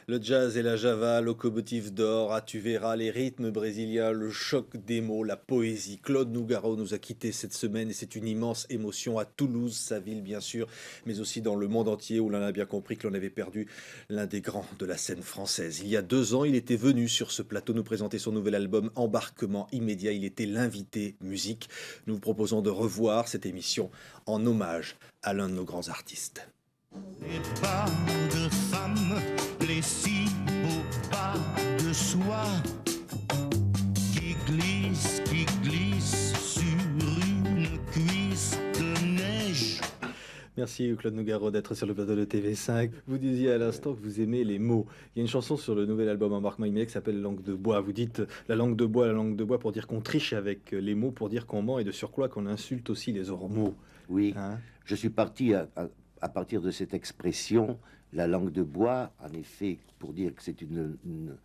Le jazz et la java, locomotive d'or, ah tu verras les rythmes brésiliens, le choc des mots, la poésie. Claude Nougaro nous a quittés cette semaine et c'est une immense émotion à Toulouse, sa ville bien sûr, mais aussi dans le monde entier où l'on a bien compris que l'on avait perdu l'un des grands de la scène française. Il y a 2 ans, il était venu sur ce plateau nous présenter son nouvel album Embarquement immédiat. Il était l'invité musique. Nous vous proposons de revoir cette émission en hommage à l'un de nos grands artistes. Les pas de femme, les si beaux pas de soie qui glissent sur une cuisse de neige. Merci Claude Nougaro d'être sur le plateau de TV5. Vous disiez à l'instant que vous aimez les mots. Il y a une chanson sur le nouvel album Embarquement immédiat qui s'appelle Langue de bois. Vous dites la langue de bois pour dire qu'on triche avec les mots, pour dire qu'on ment et de surcroît qu'on insulte aussi les ormeaux. Oui, Hein? je suis parti à partir de cette expression, la langue de bois, en effet, pour dire que c'est une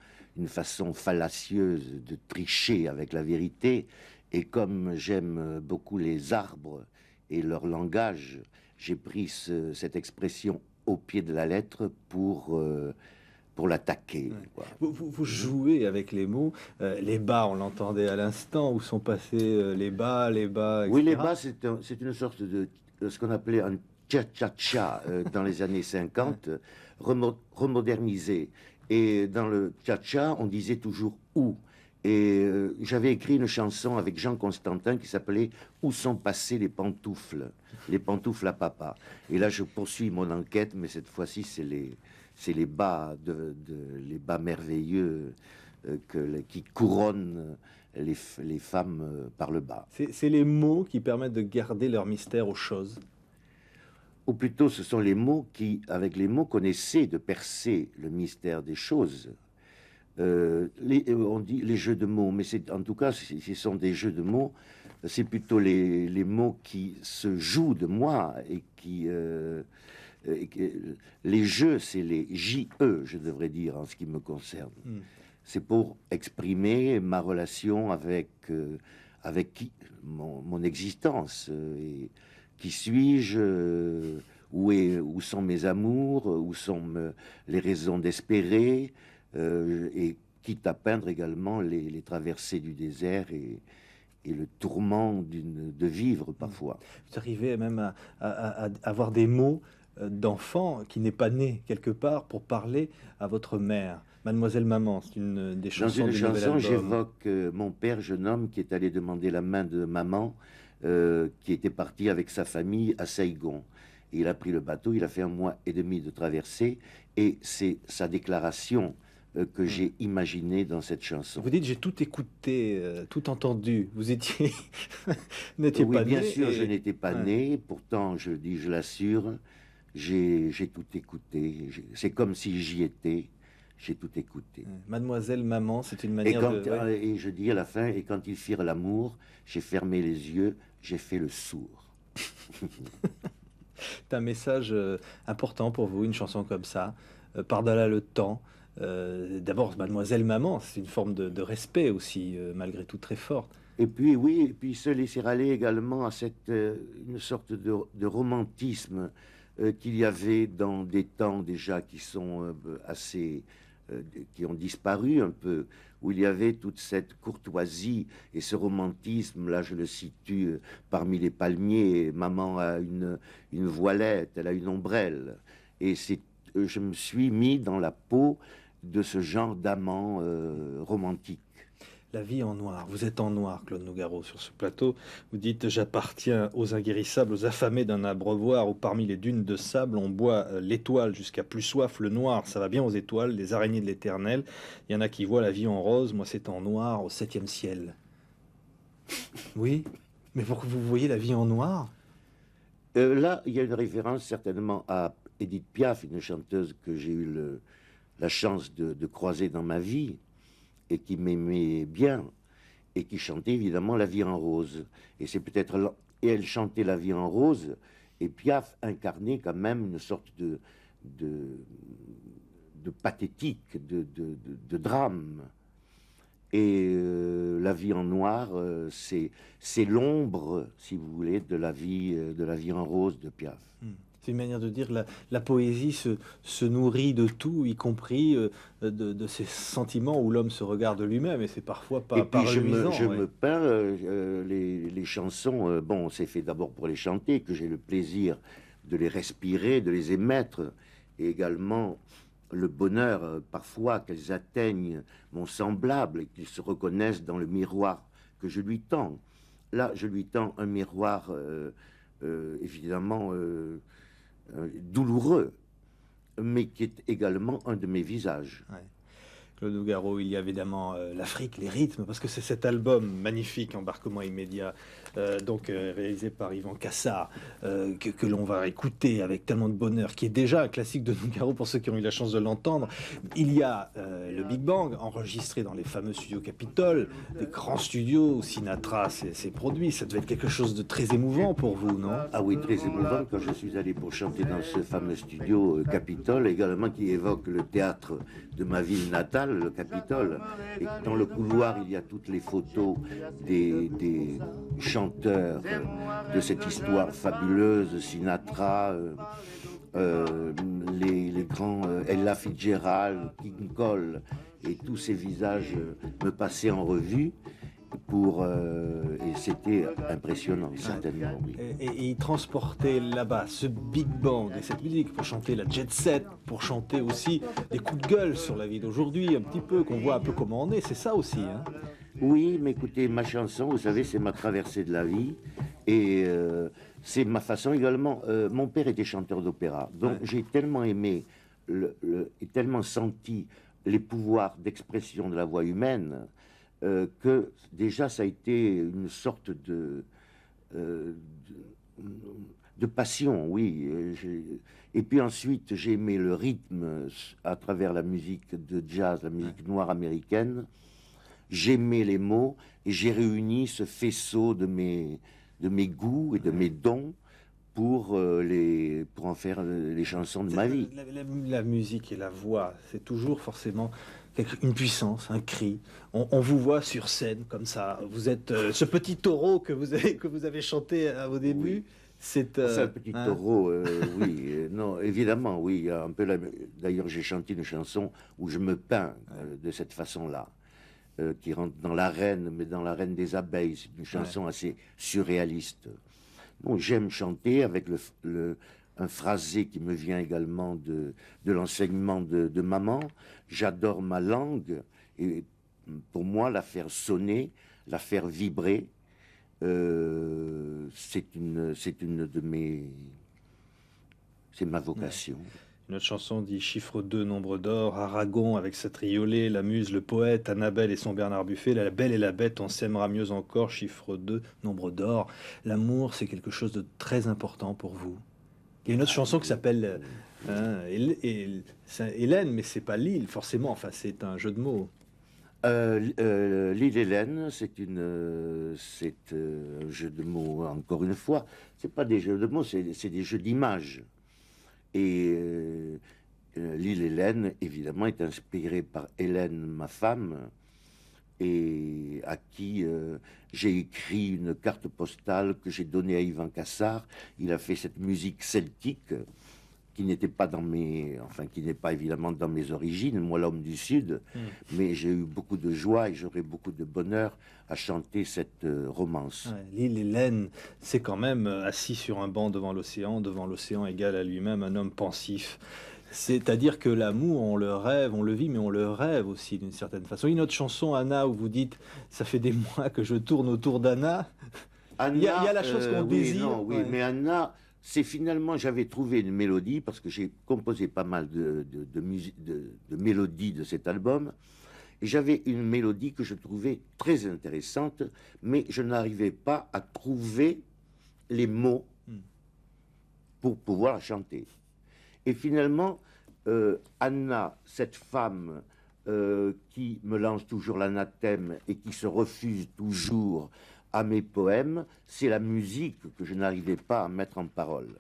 façon fallacieuse de tricher avec la vérité. Et comme j'aime beaucoup les arbres et leur langage, j'ai pris cette expression au pied de la lettre pour l'attaquer. Ouais. Quoi. Vous jouez avec les mots. Les bas, on l'entendait à l'instant, où sont passés les bas, etc. Oui, les bas, c'est une sorte de ce qu'on appelait un cha-cha-cha dans les années 50, remodernisé. Et dans le cha-cha, on disait toujours où. Et j'avais écrit une chanson avec Jean Constantin qui s'appelait Où sont passées les pantoufles à papa. Et là, je poursuis mon enquête, mais cette fois-ci, c'est les bas les bas merveilleux qui couronnent les femmes par le bas. C'est les mots qui permettent de garder leur mystère aux choses. Ou plutôt, ce sont les mots qui, avec les mots, qu'on essaie de percer le mystère des choses. On dit les jeux de mots, mais en tout cas, ce sont des jeux de mots. C'est plutôt les mots qui se jouent de moi et les jeux, c'est les JE, je devrais dire, en ce qui me concerne. C'est pour exprimer ma relation avec mon existence. Et qui suis-je, où sont mes amours, où sont les raisons d'espérer, et quitte à peindre également les traversées du désert et le tourment de vivre parfois. Vous arrivez même à avoir des mots d'enfant qui n'est pas né quelque part pour parler à votre mère. Mademoiselle Maman, c'est une des chansons Dans une du nouvel chanson, album. j'évoque mon père, jeune homme, qui est allé demander la main de maman, qui était parti avec sa famille à Saigon. Et il a pris le bateau, il a fait 1 mois et demi de traversée, et c'est sa déclaration que j'ai imaginée dans cette chanson. Vous dites j'ai tout écouté, tout entendu. Vous étiez n'étiez Oui, pas bien né. sûr, je n'étais pas Ouais. né. Pourtant, je l'assure, j'ai tout écouté. C'est comme si j'y étais. J'ai tout écouté. Mademoiselle Maman, c'est une Et, manière de... ouais. et je dis à la fin, et quand ils firent l'amour, j'ai fermé les yeux, j'ai fait le sourd. C'est un message important pour vous, une chanson comme ça, par-delà le temps. D'abord, Mademoiselle Maman, c'est une forme de respect aussi, malgré tout très forte. Et puis, oui, et puis se laisser aller également à une sorte de romantisme qu'il y avait dans des temps déjà qui sont qui ont disparu un peu, où il y avait toute cette courtoisie et ce romantisme. Là, je le situe parmi les palmiers. Maman a une voilette, elle a une ombrelle. Et je me suis mis dans la peau de ce genre d'amant romantique. La vie en noir. Vous êtes en noir, Claude Nougaro, sur ce plateau. Vous dites « J'appartiens aux inguérissables, aux affamés d'un abreuvoir, où parmi les dunes de sable, on boit l'étoile jusqu'à plus soif. Le noir, ça va bien aux étoiles, les araignées de l'éternel. Il y en a qui voient la vie en rose, moi c'est en noir, au 7e ciel. » Oui, mais pour que vous voyez la vie en noir. Là, il y a une référence certainement à Edith Piaf, une chanteuse que j'ai eu la chance de croiser dans ma vie, et qui m'aimait bien, et qui chantait évidemment La vie en rose. Et c'est peut-être... Et elle chantait La vie en rose, et Piaf incarnait quand même une sorte de pathétique, de drame. Et La vie en noir, c'est l'ombre, si vous voulez, de la vie en rose de Piaf. C'est une manière de dire la poésie se nourrit de tout, y compris de ses sentiments où l'homme se regarde lui-même, et c'est parfois pas Et puis je reluisant. me peins les chansons. Bon, c'est fait d'abord pour les chanter, que j'ai le plaisir de les respirer, de les émettre, et également le bonheur parfois qu'elles atteignent mon semblable et qu'il se reconnaisse dans le miroir que je lui tends. Là, je lui tends un miroir évidemment douloureux, mais qui est également un de mes visages. Ouais. Claude Nougaro, il y a évidemment l'Afrique, les rythmes, parce que c'est cet album magnifique, Embarquement immédiat, réalisé par Yvan Cassard, que l'on va écouter avec tellement de bonheur, qui est déjà un classique de Nougaro pour ceux qui ont eu la chance de l'entendre. Il y a le Big Bang, enregistré dans les fameux studios Capitol, des grands studios où Sinatra s'est produit. Ça devait être quelque chose de très émouvant pour vous, non? Ah oui, très émouvant quand je suis allé pour chanter dans ce fameux studio Capitole, également qui évoque le théâtre de ma ville natale, le Capitole. Et dans le couloir, il y a toutes les photos des chanteurs de cette histoire fabuleuse, Sinatra, les grands Ella Fitzgerald, King Cole, et tous ces visages me passaient en revue. Et c'était impressionnant, certainement, oui. Et il transportait là-bas ce Big Bang et cette musique pour chanter la jet set, pour chanter aussi des coups de gueule sur la vie d'aujourd'hui, un petit peu, qu'on voit un peu comment on est, c'est ça aussi, hein? Oui, mais écoutez, ma chanson, vous savez, c'est ma traversée de la vie, et c'est ma façon également. Mon père était chanteur d'opéra, donc j'ai tellement aimé et tellement senti les pouvoirs d'expression de la voix humaine, que déjà ça a été une sorte de passion, oui. Et puis ensuite, j'ai aimé le rythme à travers la musique de jazz, la musique noire américaine. J'aimais les mots et j'ai réuni ce faisceau de mes goûts et de mes dons pour en faire les chansons de ma vie. La musique et la voix, c'est toujours forcément une puissance, un cri. On vous voit sur scène comme ça. Vous êtes ce petit taureau que vous avez chanté à vos débuts. Oui. C'est un petit taureau, oui. Non, évidemment, oui. Un peu d'ailleurs, j'ai chanté une chanson où je me peins de cette façon-là, qui rentre dans l'arène, mais dans l'arène des abeilles. C'est une chanson assez surréaliste. Bon, j'aime chanter avec un phrasé qui me vient également de l'enseignement de maman. J'adore ma langue, et pour moi, la faire sonner, la faire vibrer, c'est ma vocation. Notre chanson dit chiffre 2, nombre d'or, Aragon avec sa triolet, la muse, le poète, Annabelle et son Bernard Buffet, la belle et la bête, on s'aimera mieux encore, chiffre 2, nombre d'or. L'amour, c'est quelque chose de très important pour vous. Il y a une autre chanson qui s'appelle Hélène, mais c'est pas l'île, forcément, enfin, c'est un jeu de mots. L'île Hélène, c'est un jeu de mots, encore une fois. C'est pas des jeux de mots, c'est des jeux d'images. Et l'île Hélène, évidemment, est inspirée par Hélène, ma femme, et à qui j'ai écrit une carte postale que j'ai donnée à Yvan Cassard. Il a fait cette musique celtique qui n'était pas qui n'est pas évidemment dans mes origines, moi l'homme du Sud, mais j'ai eu beaucoup de joie et j'aurai beaucoup de bonheur à chanter cette romance. Ouais, l'île Hélène, c'est quand même assis sur un banc devant l'océan égal à lui-même, un homme pensif. C'est-à-dire que l'amour, on le rêve, on le vit, mais on le rêve aussi d'une certaine façon. Une autre chanson, Anna, où vous dites « ça fait des mois que je tourne autour d'Anna ». Il y a la chose qu'on désire. Oui, mais Anna, c'est finalement, j'avais trouvé une mélodie, parce que j'ai composé pas mal de mélodies de cet album, et j'avais une mélodie que je trouvais très intéressante, mais je n'arrivais pas à trouver les mots pour pouvoir la chanter. Et finalement, Anna, cette femme qui me lance toujours l'anathème et qui se refuse toujours à mes poèmes, c'est la musique que je n'arrivais pas à mettre en parole.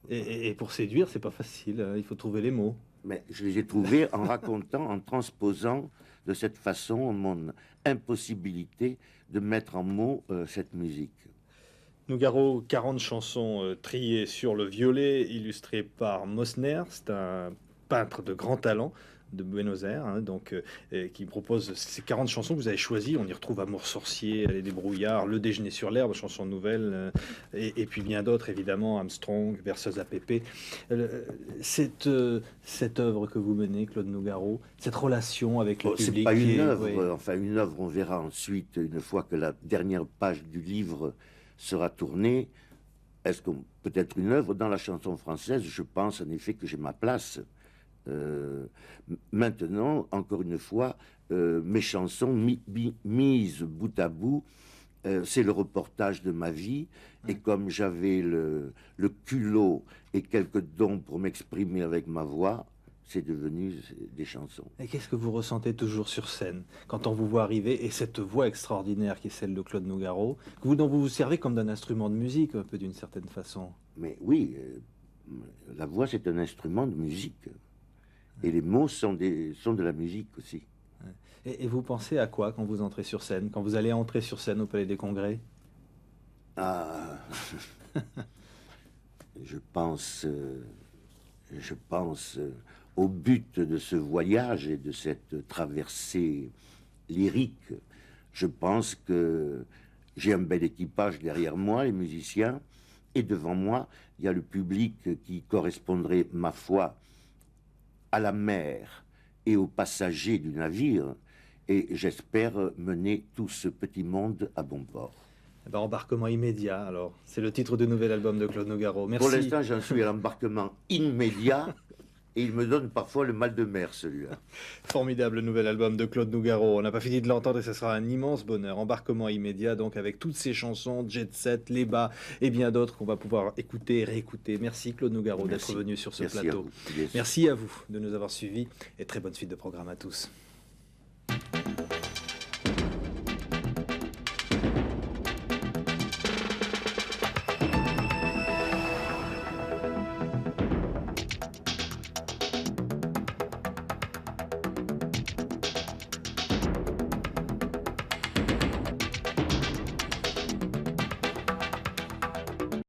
Et pour séduire, c'est pas facile, il faut trouver les mots. Mais je les ai trouvés en racontant, en transposant de cette façon mon impossibilité de mettre en mots cette musique. Nougaro, 40 chansons triées sur le violet, illustrées par Mosner. C'est un peintre de grand talent de Buenos Aires, hein, qui propose ces 40 chansons que vous avez choisies. On y retrouve Amour sorcier, Les débrouillards, Le déjeuner sur l'herbe, chanson nouvelle, et puis bien d'autres, évidemment, Armstrong, Verseuse à Pépé. Cette œuvre que vous menez, Claude Nougaro, cette relation avec le public... C'est pas une œuvre, oui. Enfin une œuvre, on verra ensuite, une fois que la dernière page du livre sera tournée. Est-ce que peut-être une œuvre dans la chanson française? Je pense en effet que j'ai ma place. Maintenant, encore une fois, mes chansons mises bout à bout, c'est le reportage de ma vie. Et comme j'avais le culot et quelques dons pour m'exprimer avec ma voix, c'est devenu des chansons. Et qu'est-ce que vous ressentez toujours sur scène quand on vous voit arriver, et cette voix extraordinaire qui est celle de Claude Nougaro, dont vous vous servez comme d'un instrument de musique, un peu d'une certaine façon? Mais oui, la voix c'est un instrument de musique. Et les mots sont de la musique aussi. Et vous pensez à quoi quand vous entrez sur scène, quand vous allez entrer sur scène au Palais des Congrès? Ah, je pense au but de ce voyage et de cette traversée lyrique. Je pense que j'ai un bel équipage derrière moi, les musiciens, et devant moi, il y a le public qui correspondrait, ma foi, à la mer et aux passagers du navire, et j'espère mener tout ce petit monde à bon port. Eh ben, embarquement immédiat, alors. C'est le titre du nouvel album de Claude Nougaro. Merci. Pour l'instant, j'en suis à l'embarquement immédiat, et il me donne parfois le mal de mer, celui-là. Formidable nouvel album de Claude Nougaro. On n'a pas fini de l'entendre et ce sera un immense bonheur. Embarquement immédiat, donc, avec toutes ces chansons, Jet Set, Les Bas et bien d'autres qu'on va pouvoir écouter et réécouter. Merci Claude Nougaro d'être venu sur ce plateau. Merci à vous de nous avoir suivis et très bonne suite de programme à tous.